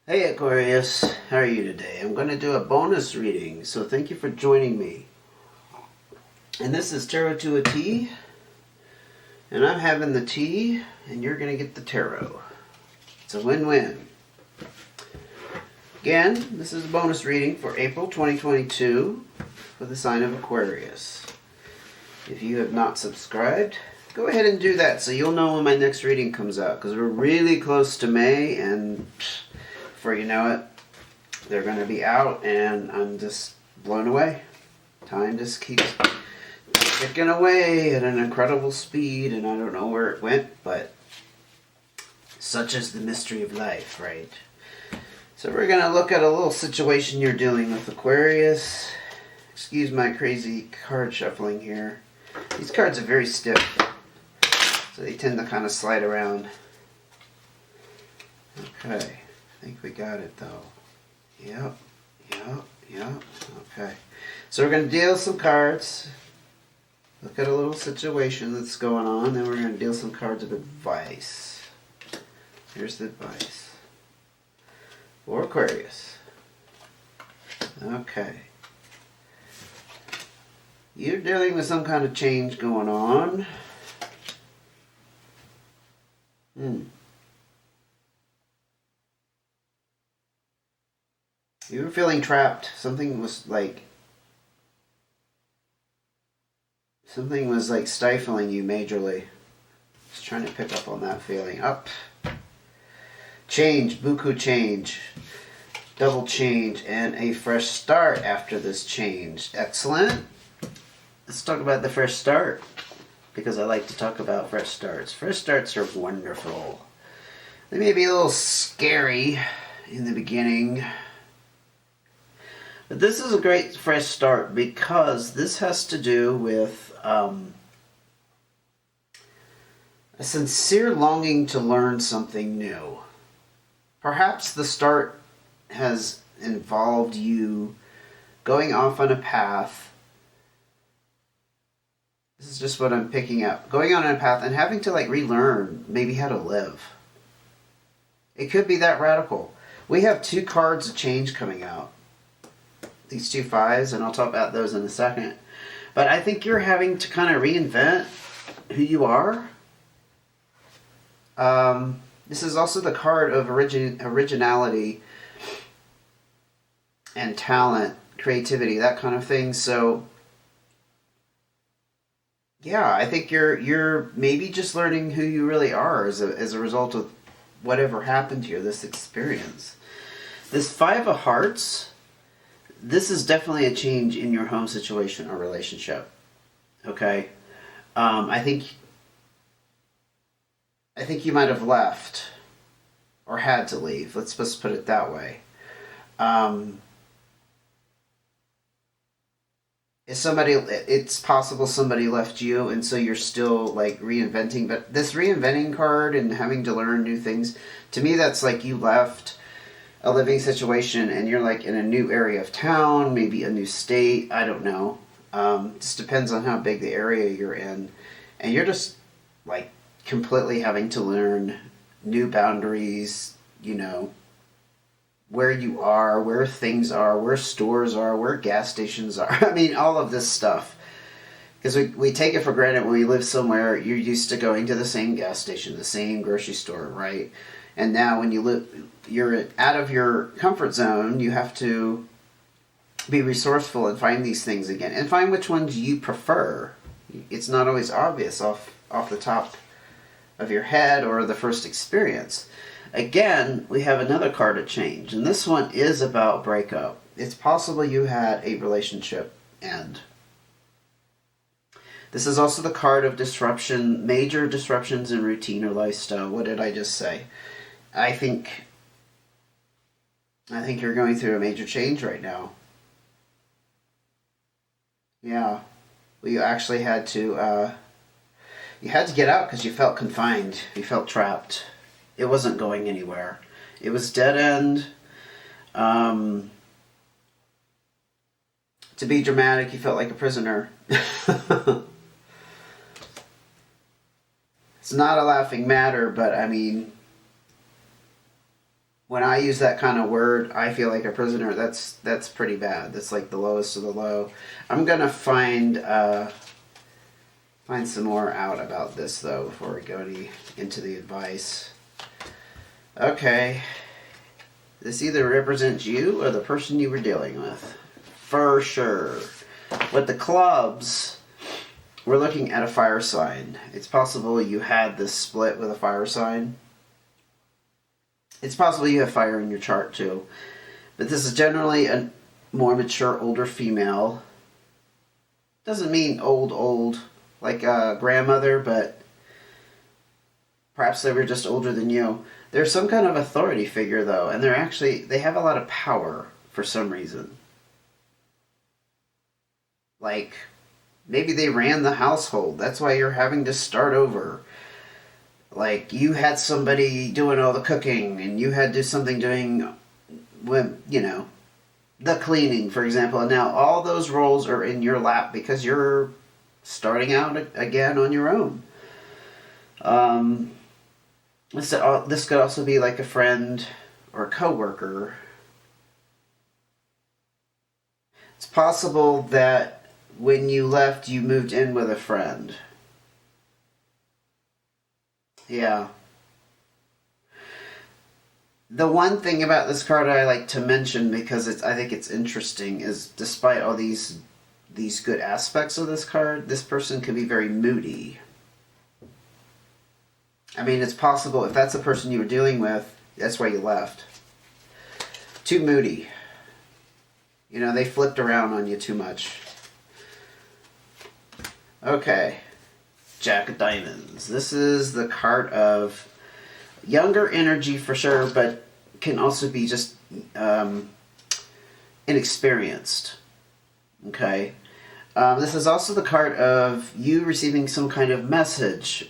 Hey Aquarius, how are you today? I'm going to do a bonus reading, so thank you for joining me. And this is Tarot to a T, and I'm having the tea, and you're going to get the tarot. It's a win-win. Again, this is a bonus reading for April 2022 for the sign of Aquarius. If you have not subscribed, go ahead and do that so you'll know when my next reading comes out, because we're really close to May, and before you know it, they're going to be out, and I'm just blown away. Time just keeps ticking away at an incredible speed, and I don't know where it went, but such is the mystery of life, right? So we're going to look at a little situation you're dealing with, Aquarius. Excuse my crazy card shuffling here. These cards are very stiff, so they tend to kind of slide around. Okay. I think we got it though. Yep. Okay. So we're going to deal some cards. Look at a little situation that's going on. Then we're going to deal some cards of advice. Here's the advice for Aquarius. Okay. You're dealing with some kind of change going on. You were feeling trapped. Something was like stifling you majorly. Just trying to pick up on that feeling. Up. Change, buku change, double change, and a fresh start after this change. Excellent. Let's talk about the fresh start, because I like to talk about fresh starts. Fresh starts are wonderful. They may be a little scary in the beginning, but this is a great fresh start because this has to do with a sincere longing to learn something new. Perhaps the start has involved you going off on a path. This is just what I'm picking up. Going on a path and having to relearn maybe how to live. It could be that radical. We have two cards of change coming out. These two fives, and I'll talk about those in a second. But I think you're having to kind of reinvent who you are. This is also the card of originality and talent, creativity, that kind of thing. So yeah, I think you're maybe just learning who you really are as a result of whatever happened to you, this experience. This Five of Hearts, this is definitely a change in your home situation or relationship. Okay? I think you might have left or had to leave. Let's just put it that way. It's possible somebody left you, and so you're still reinventing. But this reinventing card and having to learn new things, to me, that's like you left a living situation and you're in a new area of town, maybe a new state. I don't know. Just depends on how big the area you're in, and you're just completely having to learn new boundaries. Where you are, where things are, where stores are, where gas stations are. I mean, all of this stuff. Because we take it for granted when we live somewhere, you're used to going to the same gas station, the same grocery store, right? And now when you're out of your comfort zone, you have to be resourceful and find these things again. And find which ones you prefer. It's not always obvious off the top of your head or the first experience. Again, we have another card of change, and this one is about breakup. It's possible you had a relationship end. This is also the card of disruption, major disruptions in routine or lifestyle. What did I just say? I think you're going through a major change right now. Yeah. Well, you actually had to get out because you felt confined. You felt trapped. It wasn't going anywhere. It was dead end. To be dramatic, you felt like a prisoner. It's not a laughing matter, but I mean, when I use that kind of word, I feel like a prisoner. That's pretty bad. That's like the lowest of the low. I'm gonna find some more out about this though before we go into the advice. Okay, this either represents you or the person you were dealing with, for sure. With the clubs, we're looking at a fire sign. It's possible you had this split with a fire sign. It's possible you have fire in your chart too. But this is generally a more mature, older female. Doesn't mean old, like a grandmother, but perhaps they were just older than you. They're some kind of authority figure though, and they have a lot of power for some reason. Like, maybe they ran the household. That's why you're having to start over. Like, you had somebody doing all the cooking, and you had to do something doing, the cleaning, for example. And now all those roles are in your lap because you're starting out again on your own. This could also be like a friend or a coworker. It's possible that when you left, you moved in with a friend. Yeah. The one thing about this card I like to mention, because I think it's interesting, is despite all these good aspects of this card, this person can be very moody. I mean, it's possible, if that's the person you were dealing with, that's why you left. Too moody. They flipped around on you too much. Okay. Jack of Diamonds. This is the card of younger energy for sure, but can also be just inexperienced. Okay. This is also the card of you receiving some kind of message.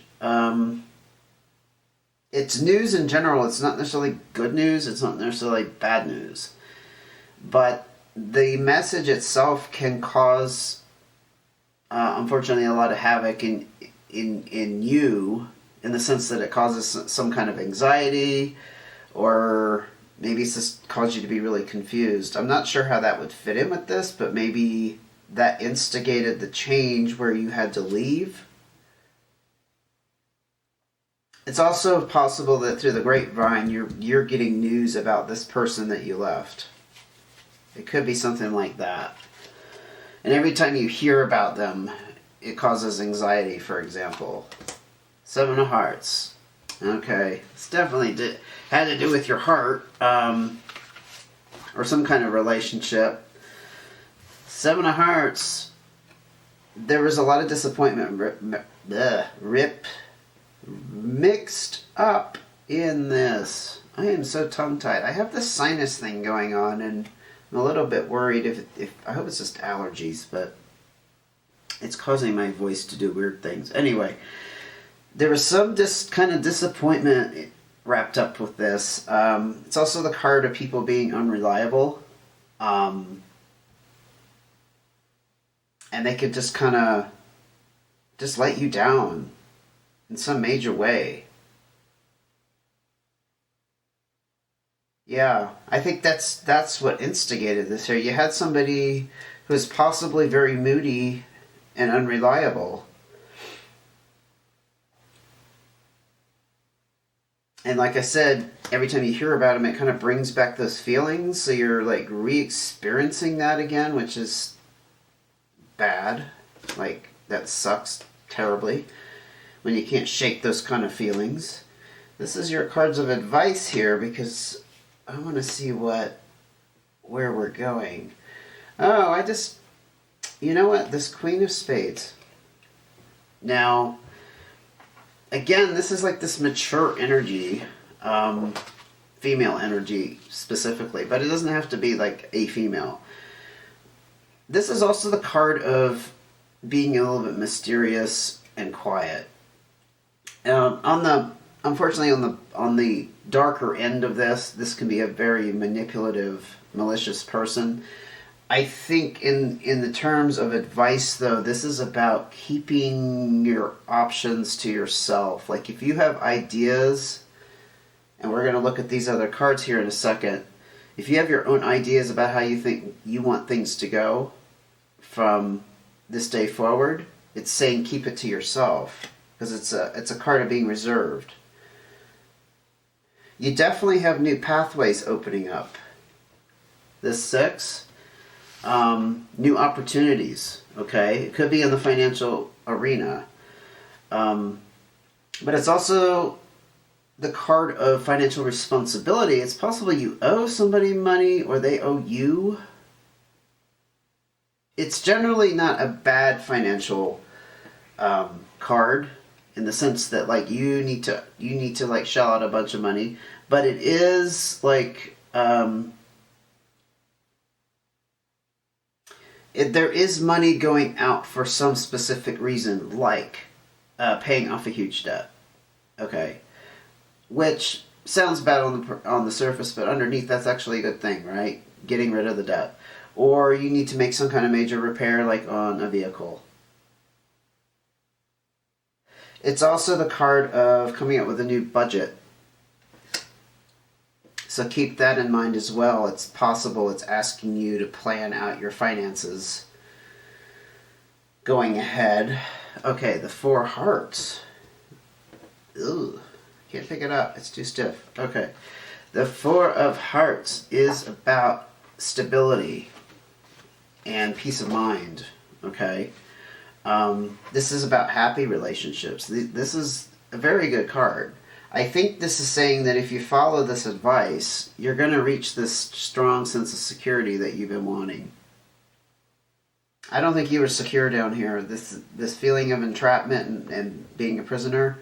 It's news in general. It's not necessarily good news. It's not necessarily bad news. But the message itself can cause, unfortunately, a lot of havoc in you, in the sense that it causes some kind of anxiety, or maybe it's just caused you to be really confused. I'm not sure how that would fit in with this, but maybe that instigated the change where you had to leave. It's also possible that through the grapevine you're getting news about this person that you left. It could be something like that. And every time you hear about them, it causes anxiety, for example. Seven of Hearts. Okay. It's definitely had to do with your heart, or some kind of relationship. Seven of Hearts. There was a lot of disappointment mixed up in this. I am so tongue-tied. I have this sinus thing going on, and I'm a little bit worried if I hope it's just allergies, but it's causing my voice to do weird things. Anyway, there was some kind of disappointment wrapped up with this. It's also the card of people being unreliable. And they could just kind of just let you down in some major way. Yeah, I think that's what instigated this here. You had somebody who was possibly very moody and unreliable. And like I said, every time you hear about them, it kind of brings back those feelings. So you're like re-experiencing that again, which is bad. Like, that sucks terribly when you can't shake those kind of feelings. This is your cards of advice here, because I want to see where we're going. Oh, you know what? This Queen of Spades. Now, again, this is like this mature energy, female energy specifically, but it doesn't have to be like a female. This is also the card of being a little bit mysterious and quiet. Unfortunately, on the darker end of this can be a very manipulative, malicious person. I think in the terms of advice, though, this is about keeping your options to yourself. Like, if you have ideas and we're going to look at these other cards here in a second. If you have your own ideas about how you think you want things to go from this day forward, it's saying keep it to yourself, because it's a card of being reserved. You definitely have new pathways opening up. This 6, new opportunities, okay? It could be in the financial arena. But it's also the card of financial responsibility. It's possible you owe somebody money or they owe you. It's generally not a bad financial card in the sense that like you need to like shell out a bunch of money, but it is like there is money going out for some specific reason, like paying off a huge debt. Okay, which sounds bad on the surface, but underneath that's actually a good thing, right? Getting rid of the debt. Or you need to make some kind of major repair, like on a vehicle. It's also the card of coming up with a new budget. So keep that in mind as well. It's possible it's asking you to plan out your finances going ahead. Okay, the 4 hearts. Ugh, can't pick it up. It's too stiff. Okay. The 4 of hearts is about stability and peace of mind. Okay. This is about happy relationships. This is a very good card. I think this is saying that if you follow this advice, you're going to reach this strong sense of security that you've been wanting. I don't think you were secure down here. This feeling of entrapment and being a prisoner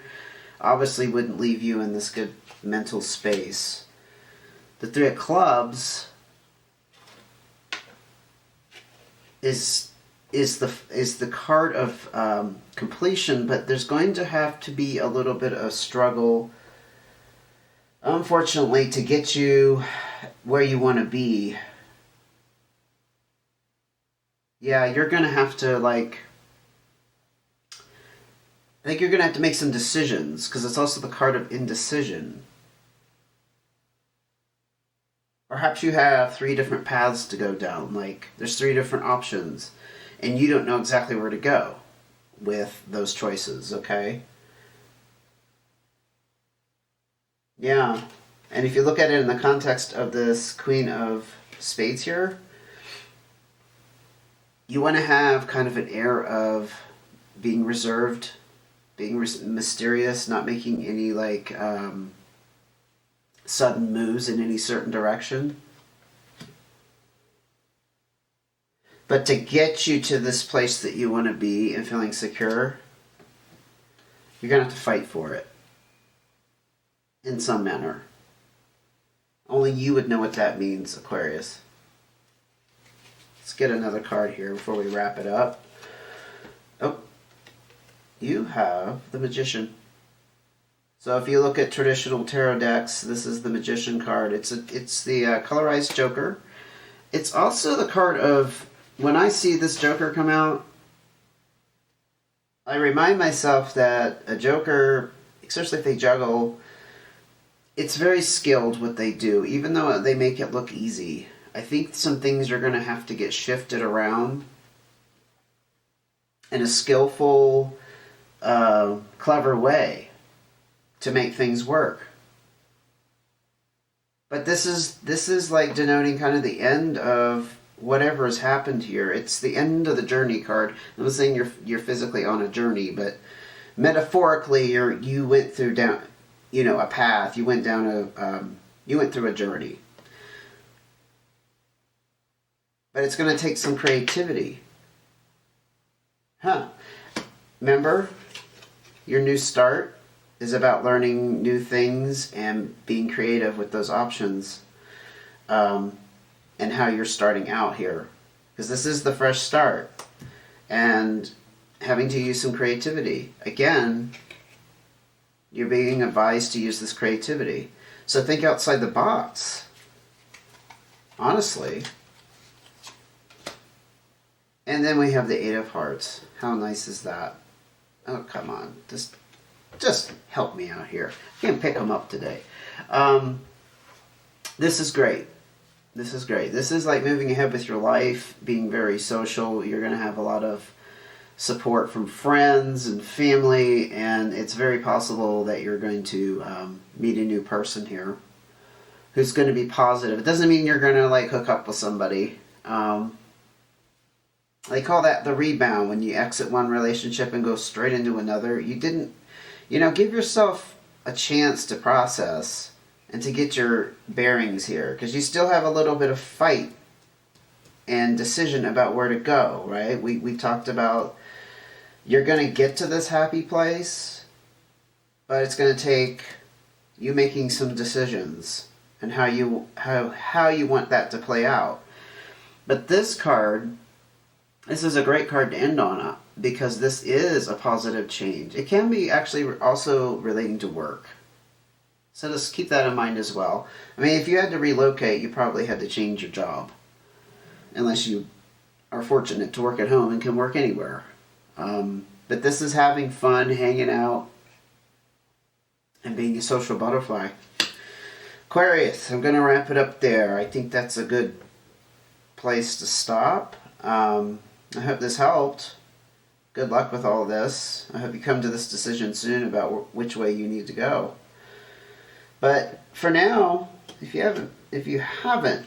obviously wouldn't leave you in this good mental space. The 3 of clubs is the card of completion, but there's going to have to be a little bit of struggle, unfortunately, to get you where you want to be. Yeah, you're going to have to, like, I think you're going to have to make some decisions, because it's also the card of indecision. Perhaps you have 3 different paths to go down, like, there's 3 different options, and you don't know exactly where to go with those choices, okay? Yeah, and if you look at it in the context of this Queen of Spades here, you want to have kind of an air of being reserved, being mysterious, not making any like sudden moves in any certain direction. But to get you to this place that you want to be and feeling secure, you're going to have to fight for it in some manner. Only you would know what that means, Aquarius. Let's get another card here before we wrap it up. Oh, you have the Magician. So if you look at traditional tarot decks, this is the Magician card. It's the colorized Joker. It's also the card of, when I see this Joker come out, I remind myself that a Joker, especially if they juggle, it's very skilled what they do, even though they make it look easy. I think some things are going to have to get shifted around in a skillful, clever way to make things work. But this is like denoting kind of the end of whatever has happened here. It's the end of the journey card. I'm not saying you're physically on a journey, but metaphorically you went through a path. You went you went through a journey. But it's going to take some creativity. Remember, your new start is about learning new things and being creative with those options, and how you're starting out here. Because this is the fresh start. And having to use some creativity. Again, you're being advised to use this creativity. So think outside the box. Honestly. And then we have the 8 of Hearts. How nice is that? Oh, come on. Just just help me out here. I can't pick them up today. This is great. This is great. This is like moving ahead with your life, being very social. You're going to have a lot of support from friends and family, and it's very possible that you're going to meet a new person here who's going to be positive. It doesn't mean you're going to like hook up with somebody. They call that the rebound, when you exit one relationship and go straight into another. You didn't, give yourself a chance to process and to get your bearings here, because you still have a little bit of fight and decision about where to go, right? We talked about you're going to get to this happy place, but it's going to take you making some decisions and how you want that to play out. But this card, this is a great card to end on, because this is a positive change. It can be actually also relating to work. So just keep that in mind as well. I mean, if you had to relocate, you probably had to change your job. Unless you are fortunate to work at home and can work anywhere. But this is having fun, hanging out, and being a social butterfly. Aquarius, I'm going to wrap it up there. I think that's a good place to stop. I hope this helped. Good luck with all this. I hope you come to this decision soon about which way you need to go. But for now, if you haven't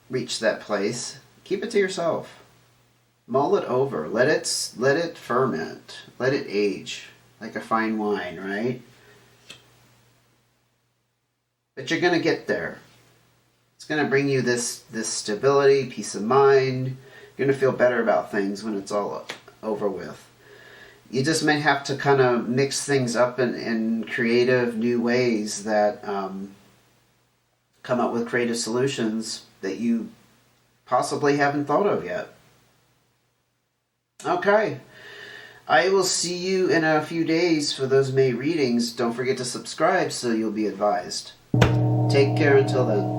reached that place, keep it to yourself. Mull it over. Let it ferment. Let it age like a fine wine, right? But you're going to get there. It's going to bring you this stability, peace of mind. You're going to feel better about things when it's all over with. You just may have to kind of mix things up in creative new ways that come up with creative solutions that you possibly haven't thought of yet. Okay. I will see you in a few days for those May readings. Don't forget to subscribe so you'll be advised. Take care until then.